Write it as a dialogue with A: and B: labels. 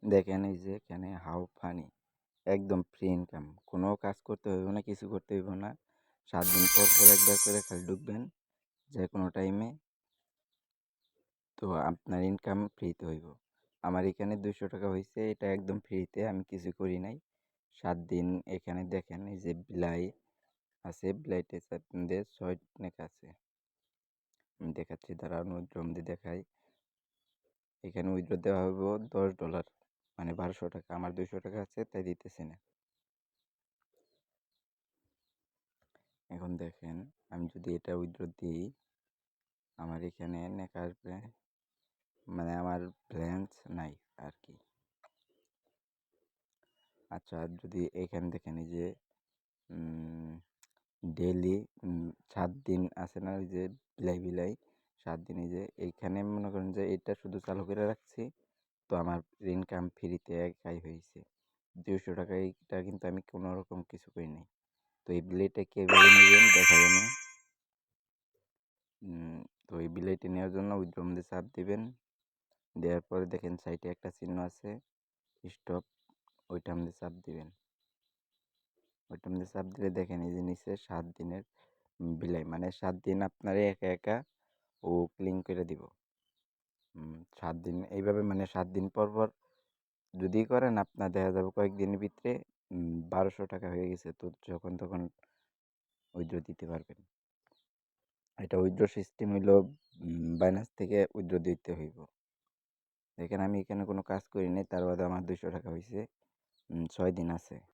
A: দেখেন এই যে এখানে হাউ ফানি একদম ফ্রি ইনকাম, কোনো কাজ করতে হইব না, কিছু করতে হইব না। 7 দিন পর পর একবার করে খালি ঢুকবেন যে কোনো টাইমে, তো আপনার ইনকাম ফ্রিতে হইব। আমার এখানে 200 টাকা হয়েছে, এটা একদম ফ্রিতে, আমি কিছু করি নাই। 7 দিন এখানে দেখেন এই যে বিলাই আছে, বিলাইতে আপনাদের 6 টাকা আছে। আমি দেখাচ্ছি, দাঁড়ান উইথড্র দিয়ে দেখাই। এখানে উইথড্র দেওয়া হবে $10, মানে 1200 টাকা। আমার 200 টাকা আছে তাই দিতেছি না। এখন দেখেন আমি যদি এটা উইথড্র দিই, আমার এখানে লেখা আসবে, মানে আমার ব্যালেন্স নাই আর কি। আচ্ছা, যদি এখানে দেখেন এই যে ডেলি 7 দিন আছে না, ওই যে বিলাই 7 দিন, এই যে এইখানে মনে করেন যে এটা শুধু চালু করে রাখছি, তো আমার ইনকাম ফ্রিতে একাই হয়েছে 200 টাকা। এইটা কিন্তু আমি কোনো রকম কিছু করি নাই। তো এই বিলেটা কীভাবে নেবেন দেখাবেন। তো এই বিলেটি নেওয়ার জন্য উইথড্র মধ্যে চাপ দিবেন। দেওয়ার পরে দেখেন সাইডে একটা চিহ্ন আছে স্টপ, ওইটার মধ্যে চাপ দিবেন। ওইটার মধ্যে চাপ দিলে দেখেন এই যে নিচে 7 দিনের বিলাই, মানে 7 দিন আপনারে একা একা ও ক্লিন করে দিব। 7 দিন এইভাবে, মানে 7 দিন পর পর যদি করেন আপনার দেখা যাবে কয়েকদিনের ভিতরে 1200 টাকা হয়ে গেছে, তো যখন তখন উইথড্র দিতে পারবেন। এটা উইথড্র সিস্টেম হইল বাইন্যান্স থেকে উইথড্র দিতে হইব। দেখেন আমি এখানে কোনো কাজ করি নাই, তার বাদে আমার 200 টাকা হয়েছে। 6 দিন আছে।